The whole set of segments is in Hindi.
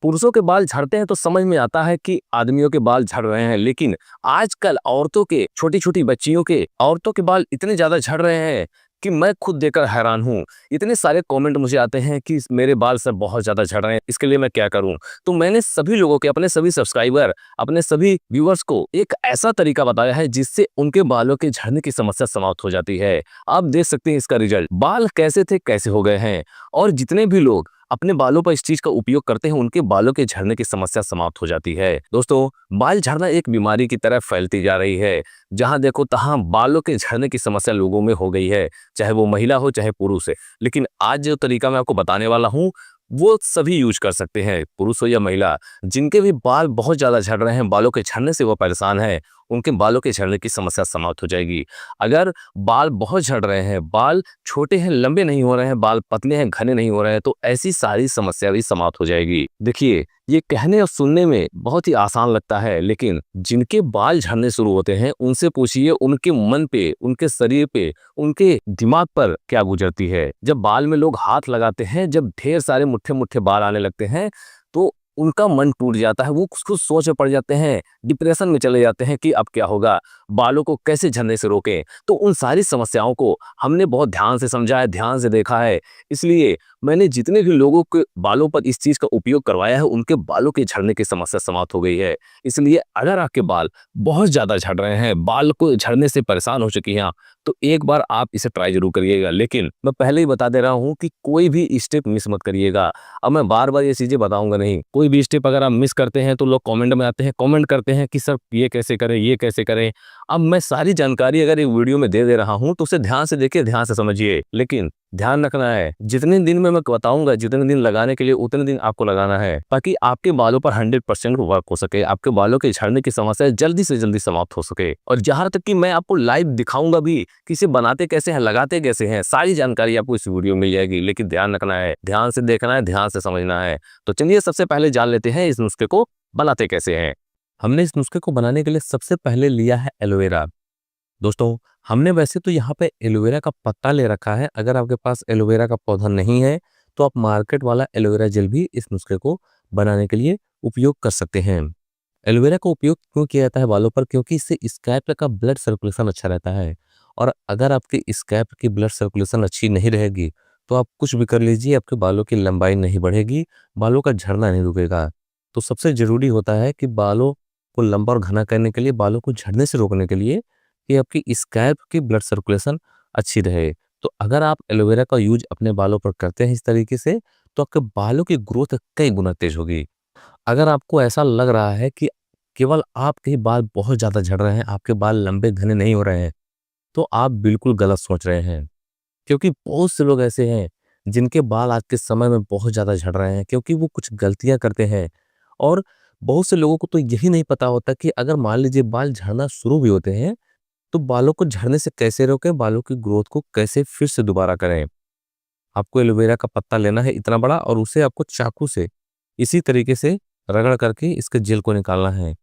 पुरुषों के बाल झड़ते हैं तो समझ में आता है कि आदमियों के बाल झड़ रहे हैं, लेकिन आजकल औरतों के, छोटी-छोटी बच्चियों के, औरतों के बाल इतने ज़्यादा झड़ रहे हैं कि मैं खुद देखकर हैरान हूँ। इतने सारे कमेंट मुझे आते हैं कि मेरे बाल सर बहुत ज़्यादा झड़ रहे हैं, इसके लिए मैं क्या करूँ? तो मैंने सभी लोगों के, अपने सभी सब्सक्राइबर, अपने सभी व्यूअर्स को एक ऐसा तरीका बताया है जिससे उनके बालों के झड़ने की समस्या समाप्त हो जाती है। आप देख सकते हैं इसका रिजल्ट। बाल कैसे थे, कैसे हो गए हैं, और जितने भी लोग अपने बालों पर इस चीज का उपयोग करते हैं उनके बालों के झड़ने की समस्या समाप्त हो जाती है। दोस्तों, बाल झड़ना एक बीमारी की तरह फैलती जा रही है। जहां देखो तहां बालों के झड़ने की समस्या लोगों में हो गई है, चाहे वो महिला हो चाहे पुरुष है। लेकिन आज जो तरीका मैं आपको बताने वाला हूं वो सभी यूज कर सकते हैं, पुरुष हो या महिला। जिनके भी बाल बहुत ज्यादा झड़ रहे हैं, बालों के झड़ने से वो परेशान है, उनके बालों के झड़ने की समस्या समाप्त हो जाएगी। अगर बाल बहुत झड़ रहे हैं, बाल छोटे हैं, लंबे नहीं हो रहे हैं, बाल पतले हैं, घने नहीं हो रहे हैं, तो ऐसी सारी समस्या भी समाप्त हो जाएगी। देखिए, ये कहने और सुनने में बहुत ही आसान लगता है, लेकिन जिनके बाल झड़ने शुरू होते हैं उनसे पूछिए उनके मन पे, उनके शरीर पे, उनके दिमाग पर क्या गुजरती है। जब बाल में लोग हाथ लगाते हैं, जब ढेर सारे मुट्ठे मुट्ठे बाल आने लगते हैं, तो उनका मन टूट जाता है, वो कुछ सोच में पड़ जाते हैं, डिप्रेशन में चले जाते हैं कि अब क्या होगा, बालों को कैसे झड़ने से रोकें। तो उन सारी समस्याओं को हमने बहुत ध्यान से समझा है, ध्यान से देखा है। इसलिए मैंने जितने भी लोगों के बालों पर इस चीज का उपयोग करवाया है, उनके बालों के झड़ने की समस्या समाप्त हो गई है। इसलिए अगर आपके बाल बहुत ज्यादा झड़ रहे हैं, बाल को झड़ने से परेशान हो चुकी हैं, तो एक बार आप इसे ट्राई जरूर करिएगा। लेकिन मैं पहले ही बता दे रहा हूँ कि कोई भी स्टेप मिस मत करिएगा। अब मैं बार बार ये चीजें बताऊंगा नहीं। कोई भी स्टेप अगर आप मिस करते हैं तो लोग कमेंट में आते हैं, कमेंट करते हैं कि सर ये कैसे करें, ये कैसे करें। अब मैं सारी जानकारी अगर एक वीडियो में दे रहा हूं तो उसे ध्यान से देखिए, ध्यान से समझिए। लेकिन ध्यान रखना है, जितने दिन में मैं बताऊंगा, जितने दिन लगाने के लिए उतने दिन आपको लगाना है, ताकि आपके बालों पर 100% वर्क हो सके, आपके बालों के झड़ने की समस्या जल्दी से जल्दी समाप्त हो सके। और जहां तक कि मैं आपको लाइव दिखाऊंगा भी कि इसे बनाते कैसे हैं, लगाते कैसे हैं, सारी जानकारी आपको इस वीडियो में मिल जाएगी। लेकिन ध्यान रखना है, ध्यान से देखना है, ध्यान से समझना है। तो चलिए सबसे पहले जान लेते हैं इस नुस्खे को बनाते कैसे हैं। हमने इस नुस्खे को बनाने के लिए सबसे पहले लिया है एलोवेरा। दोस्तों, हमने वैसे तो यहाँ पे एलोवेरा का पत्ता ले रखा है। अगर आपके पास एलोवेरा का पौधा नहीं है तो आप मार्केट वाला एलोवेरा जेल भी इस नुस्खे को बनाने के लिए उपयोग कर सकते हैं। एलोवेरा का उपयोग क्यों किया जाता है बालों पर? क्योंकि इससे स्कैल्प का ब्लड सर्कुलेशन अच्छा रहता है। और अगर आपकी स्कैल्प की ब्लड सर्कुलेशन अच्छी नहीं रहेगी तो आप कुछ भी कर लीजिए, आपके बालों की लंबाई नहीं बढ़ेगी, बालों का झड़ना नहीं रुकेगा। तो सबसे जरूरी होता है कि बालों को लंबा और घना करने के लिए, बालों को झड़ने से रोकने के लिए, कि आपकी स्कैल्प की ब्लड सर्कुलेशन अच्छी रहे। तो अगर आप एलोवेरा का यूज अपने बालों पर करते हैं इस तरीके से, तो आपके बालों की ग्रोथ कई गुना तेज होगी। अगर आपको ऐसा लग रहा है कि केवल आपके ही बाल बहुत ज़्यादा झड़ रहे हैं, आपके बाल लंबे घने नहीं हो रहे हैं, तो आप बिल्कुल गलत सोच रहे हैं। क्योंकि बहुत से लोग ऐसे हैं जिनके बाल आज के समय में बहुत ज़्यादा झड़ रहे हैं, क्योंकि वो कुछ गलतियाँ करते हैं। और बहुत से लोगों को तो यही नहीं पता होता कि अगर मान लीजिए बाल झड़ना शुरू भी होते हैं तो बालों को झड़ने से कैसे रोकें, बालों की ग्रोथ को कैसे फिर से दोबारा करें। आपको एलोवेरा का पत्ता लेना है इतना बड़ा, और उसे आपको चाकू से इसी तरीके से रगड़ करके इसके जेल को निकालना है।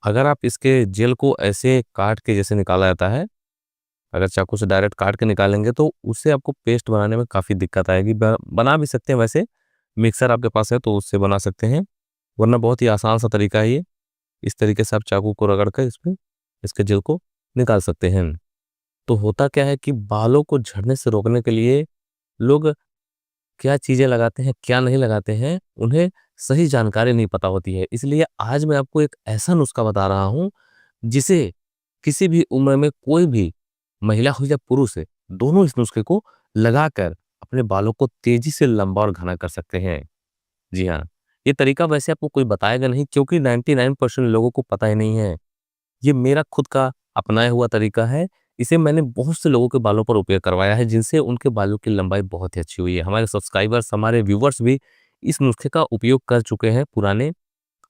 अगर आप इसके जेल को ऐसे काट के, जैसे निकाला जाता है, अगर चाकू से डायरेक्ट काट के निकालेंगे तो उससे आपको पेस्ट बनाने में काफ़ी दिक्कत आएगी। बना भी सकते हैं वैसे, मिक्सर आपके पास है तो उससे बना सकते हैं, वरना बहुत ही आसान सा तरीका है ये। इस तरीके से आप चाकू को रगड़ कर इसमें इसके जेल को निकाल सकते हैं। तो होता क्या है कि बालों को झड़ने से रोकने के लिए लोग क्या चीज़ें लगाते हैं, क्या नहीं लगाते हैं, उन्हें सही जानकारी नहीं पता होती है। इसलिए आज मैं आपको एक ऐसा नुस्खा बता रहा हूँ, जिसे किसी भी उम्र में कोई भी महिला हो या पुरुष है, दोनों इस नुस्खे को लगाकर अपने बालों को तेज़ी से लंबा और घना कर सकते हैं। जी हाँ, ये तरीका वैसे आपको कोई बताएगा नहीं, क्योंकि 99% लोगों को पता ही नहीं है। ये मेरा खुद का अपनाया हुआ तरीका है। इसे मैंने बहुत से लोगों के बालों पर उपयोग करवाया है, जिनसे उनके बालों की लंबाई बहुत ही अच्छी हुई है। हमारे सब्सक्राइबर्स, हमारे व्यूवर्स भी इस नुस्खे का उपयोग कर चुके हैं पुराने।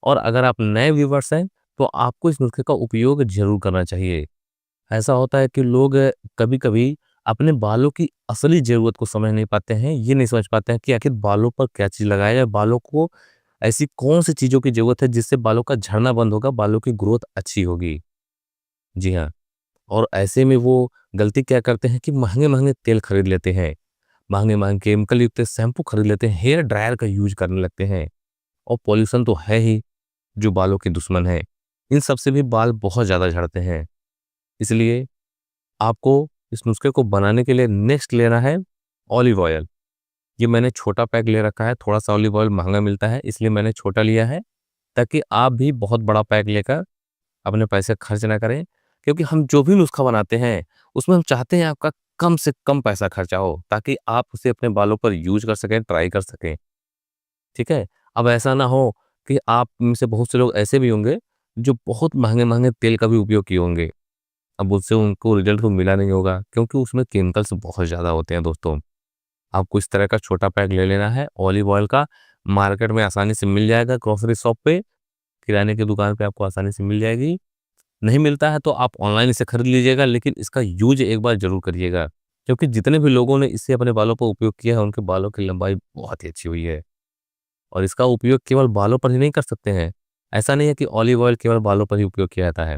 और अगर आप नए व्यूवर्स हैं तो आपको इस नुस्खे का उपयोग ज़रूर करना चाहिए। ऐसा होता है कि लोग कभी-कभी अपने बालों की असली ज़रूरत को समझ नहीं पाते हैं। ये नहीं समझ पाते हैं कि आखिर बालों पर क्या चीज़ लगाया जाए, बालों को ऐसी कौन-सी चीज़ों की ज़रूरत है जिससे बालों का झड़ना बंद होगा, बालों की ग्रोथ अच्छी होगी। जी हाँ। और ऐसे में वो गलती क्या करते हैं कि महँगे-महँगे तेल खरीद लेते हैं, महँगे-महँगे केमिकल युक्त शैम्पू खरीद लेते हैं, हेयर ड्रायर का यूज़ करने लगते हैं। और पॉल्यूशन तो है ही जो बालों के दुश्मन है। इन सब से भी बाल बहुत ज़्यादा झड़ते हैं। इसलिए आपको इस नुस्खे को बनाने के लिए नेक्स्ट लेना है ऑलिव ऑयल। ये मैंने छोटा पैक ले रखा है, थोड़ा सा ऑलिव ऑयल महंगा मिलता है इसलिए मैंने छोटा लिया है, ताकि आप भी बहुत बड़ा पैक लेकर अपने पैसे खर्च ना करें। क्योंकि हम जो भी नुस्खा बनाते हैं उसमें हम चाहते हैं आपका कम से कम पैसा खर्चा हो, ताकि आप उसे अपने बालों पर यूज कर सकें, ट्राई कर सकें। ठीक है? अब ऐसा ना हो कि आप में से बहुत से लोग ऐसे भी होंगे जो बहुत महंगे-महंगे तेल का भी उपयोग किए होंगे। अब उससे उनको रिजल्ट तो मिला नहीं होगा, क्योंकि उसमें केमिकल्स बहुत ज़्यादा होते हैं दोस्तों। आपको इस तरह का छोटा पैक ले लेना है ऑलिव ऑयल का। मार्केट में आसानी से मिल जाएगा, ग्रोसरी शॉप पे, किराने की दुकान पे आपको आसानी से मिल जाएगी। नहीं मिलता है तो आप ऑनलाइन इसे खरीद लीजिएगा, लेकिन इसका यूज़ एक बार ज़रूर करिएगा। क्योंकि जितने भी लोगों ने इससे अपने बालों पर उपयोग किया है, उनके बालों की लंबाई बहुत ही अच्छी हुई है। और इसका उपयोग केवल बालों पर ही नहीं कर सकते हैं। ऐसा नहीं है कि ऑलिव ऑयल केवल बालों पर ही उपयोग किया जाता है।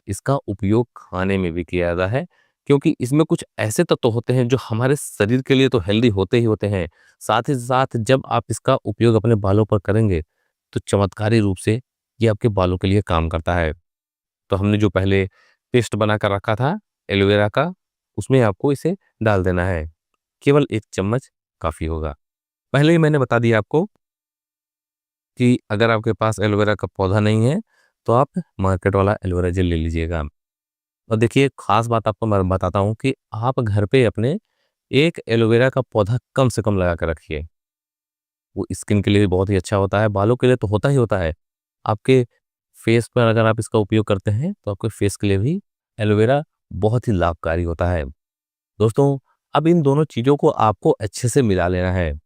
इसका उपयोग खाने में भी किया जाता है, क्योंकि इसमें कुछ ऐसे तत्व होते हैं जो हमारे शरीर के लिए तो हेल्दी होते ही होते हैं। साथ ही साथ जब आप इसका उपयोग अपने बालों पर करेंगे, तो चमत्कारी रूप से ये आपके बालों के लिए काम करता है। तो हमने जो पहले पेस्ट बना कर रखा था एलोवेरा का, उसमें आपको इसे डाल देना है। केवल 1 चम्मच काफ़ी होगा। पहले ही मैंने बता दिया आपको कि अगर आपके पास एलोवेरा का पौधा नहीं है, तो आप मार्केट वाला एलोवेरा जेल ले लीजिएगा। और देखिए, खास बात आपको मैं बताता हूँ कि आप घर पे अपने एक एलोवेरा का पौधा कम से कम लगा कर रखिए। वो स्किन के लिए भी बहुत ही अच्छा होता है, बालों के लिए तो होता ही होता है। आपके फेस पर अगर आप इसका उपयोग करते हैं, तो आपके फेस के लिए भी एलोवेरा बहुत ही लाभकारी होता है। दोस्तों, अब इन दोनों चीज़ों को आपको अच्छे से मिला लेना है।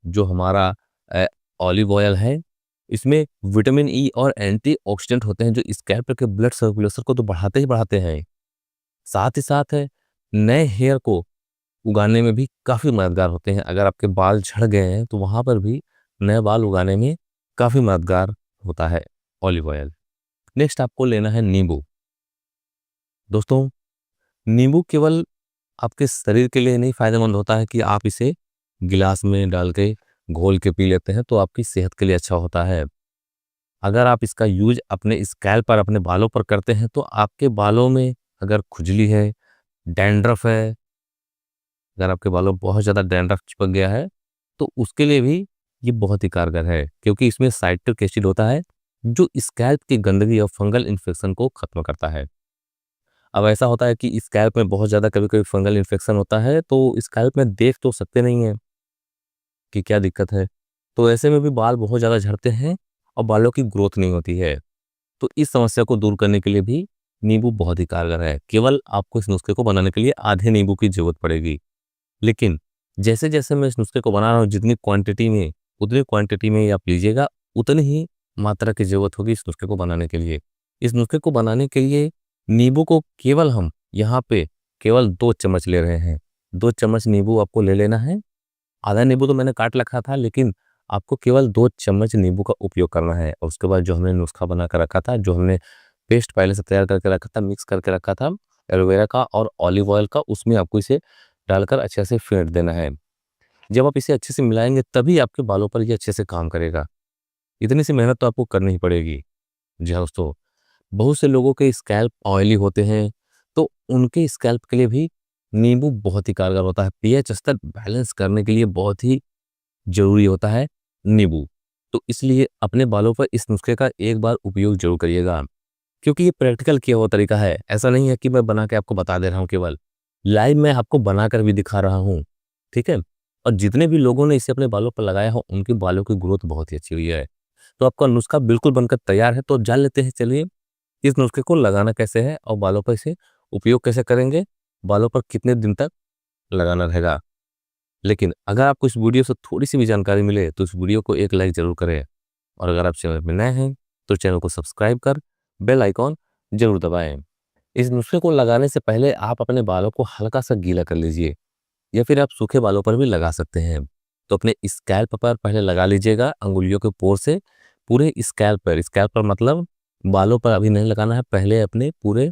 जो हमारा अ, ऑलिव ऑयल है, इसमें विटामिन ई और एंटीऑक्सीडेंट होते हैं, जो स्कैल्प के ब्लड सर्कुलेशन को तो बढ़ाते ही बढ़ाते हैं। साथ ही साथ नए हेयर को उगाने में भी काफ़ी मददगार होते हैं। अगर आपके बाल झड़ गए हैं, तो वहाँ पर भी नए बाल उगाने में काफ़ी मददगार होता है ऑलिव ऑयल। नेक्स्ट आपको लेना है नींबू। दोस्तों, नींबू केवल आपके शरीर के लिए नहीं फ़ायदेमंद होता है कि आप इसे गिलास में डाल के घोल के पी लेते हैं, तो आपकी सेहत के लिए अच्छा होता है। अगर आप इसका यूज़ अपने स्कैल्प पर, अपने बालों पर करते हैं, तो आपके बालों में अगर खुजली है, डैंड्रफ है, अगर आपके बालों में बहुत ज़्यादा डैंड्रफ चिपक गया है, तो उसके लिए भी ये बहुत ही कारगर है, क्योंकि इसमें साइट्रिक एसिड होता है, जो स्कैल्प की गंदगी और फंगल इन्फेक्शन को खत्म करता है। अब ऐसा होता है कि स्कैल्प में बहुत ज़्यादा कभी-कभी फंगल इन्फेक्शन होता है, तो स्कैल्प में देख तो सकते नहीं हैं कि क्या दिक्कत है। तो ऐसे में भी बाल बहुत ज़्यादा झड़ते हैं और बालों की ग्रोथ नहीं होती है। तो इस समस्या को दूर करने के लिए भी नींबू बहुत ही कारगर है। केवल आपको इस नुस्खे को बनाने के लिए आधे नींबू की ज़रूरत पड़ेगी। लेकिन जैसे-जैसे मैं इस नुस्खे को बना रहा हूँ, जितनी क्वांटिटी में, उतनी क्वांटिटी में ही आप लीजिएगा, उतनी ही मात्रा की ज़रूरत होगी इस नुस्खे को बनाने के लिए। इस नुस्खे को बनाने के लिए नींबू को केवल हम यहाँ पे केवल 2 चम्मच ले रहे हैं। 2 चम्मच नींबू आपको ले लेना है। आधा नींबू तो मैंने काट रखा था, लेकिन आपको केवल 2 चम्मच नींबू का उपयोग करना है। और उसके बाद जो हमने नुस्खा बना कर रखा था, जो हमने पेस्ट पहले से तैयार करके रखा था, मिक्स करके रखा था एलोवेरा का और ऑलिव ऑयल का, उसमें आपको इसे डालकर अच्छे से फेंट देना है। जब आप इसे अच्छे से मिलाएँगे, तभी आपके बालों पर ये अच्छे से काम करेगा। इतनी सी मेहनत तो आपको करनी ही पड़ेगी। जी हाँ दोस्तों, बहुत से लोगों के स्कैल्प ऑयली होते हैं, तो उनके स्कैल्प के लिए भी नींबू बहुत ही कारगर होता है। पीएच स्तर बैलेंस करने के लिए बहुत ही ज़रूरी होता है नींबू। तो इसलिए अपने बालों पर इस नुस्खे का एक बार उपयोग ज़रूर करिएगा, क्योंकि ये प्रैक्टिकल किया हुआ तरीका है। ऐसा नहीं है कि मैं बना के आपको बता दे रहा हूँ केवल। लाइव मैं आपको बनाकर भी दिखा रहा हूँ, ठीक है? और जितने भी लोगों ने इसे अपने बालों पर लगाया हो, उनके बालों की ग्रोथ बहुत ही अच्छी हुई है। तो आपका नुस्खा बिल्कुल बनकर तैयार है, तो जान लेते हैं चलिए इस नुस्खे को लगाना कैसे है और बालों पर इसे उपयोग कैसे करेंगे, बालों पर कितने दिन तक लगाना रहेगा। लेकिन अगर आपको इस वीडियो से थोड़ी-सी भी जानकारी मिले, तो इस वीडियो को एक लाइक ज़रूर करें। और अगर आप चैनल पे नए हैं, तो चैनल को सब्सक्राइब कर बेल आइकॉन ज़रूर दबाएँ। इस नुस्खे को लगाने से पहले आप अपने बालों को हल्का-सा गीला कर लीजिए, या फिर आप सूखे बालों पर भी लगा सकते हैं। तो अपने स्कैल्प पर पहले लगा लीजिएगा अंगुलियों के पोर से, पूरे स्कैल्प पर मतलब बालों पर अभी नहीं लगाना है, पहले अपने पूरे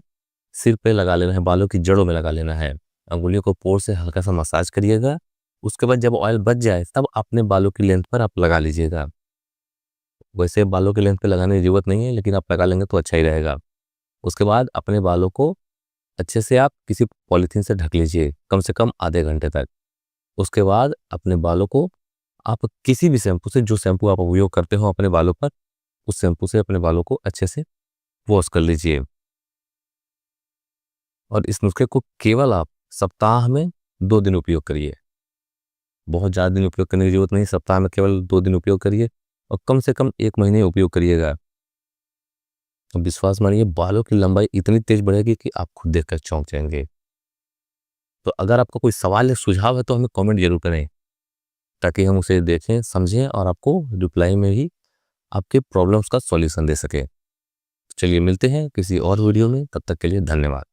सिर पे लगा लेना है, बालों की जड़ों में लगा लेना है। अंगुलियों को पोर से हल्का-सा मसाज करिएगा, उसके बाद जब ऑयल बच जाए, तब अपने बालों की लेंथ पर आप लगा लीजिएगा। वैसे बालों के लेंथ पे लगाने की ज़रूरत नहीं है, लेकिन आप लगा लेंगे तो अच्छा ही रहेगा। उसके बाद अपने बालों को अच्छे से आप किसी पॉलीथीन से ढक लीजिए, कम से कम आधे घंटे तक। उसके बाद अपने बालों को आप किसी भी शैम्पू से, जो शैम्पू आप उपयोग करते हो अपने बालों पर, उस शैम्पू से अपने बालों को अच्छे से वॉश कर लीजिए। और इस नुस्खे को केवल आप सप्ताह में 2 दिन उपयोग करिए। बहुत ज़्यादा दिन उपयोग करने की ज़रूरत नहीं, सप्ताह में केवल 2 दिन उपयोग करिए और कम से कम 1 महीने उपयोग करिएगा। विश्वास मानिए, बालों की लंबाई इतनी तेज़ बढ़ेगी कि आप खुद देखकर चौंक जाएँगे। तो अगर आपका कोई सवाल या सुझाव है तो हमें कमेंट ज़रूर करें, ताकि हम उसे देखें, समझें और आपको रिप्लाई में ही आपके प्रॉब्लम्स का सॉल्यूशन दे सकें। चलिए मिलते हैं किसी और वीडियो में, तब तक के लिए धन्यवाद।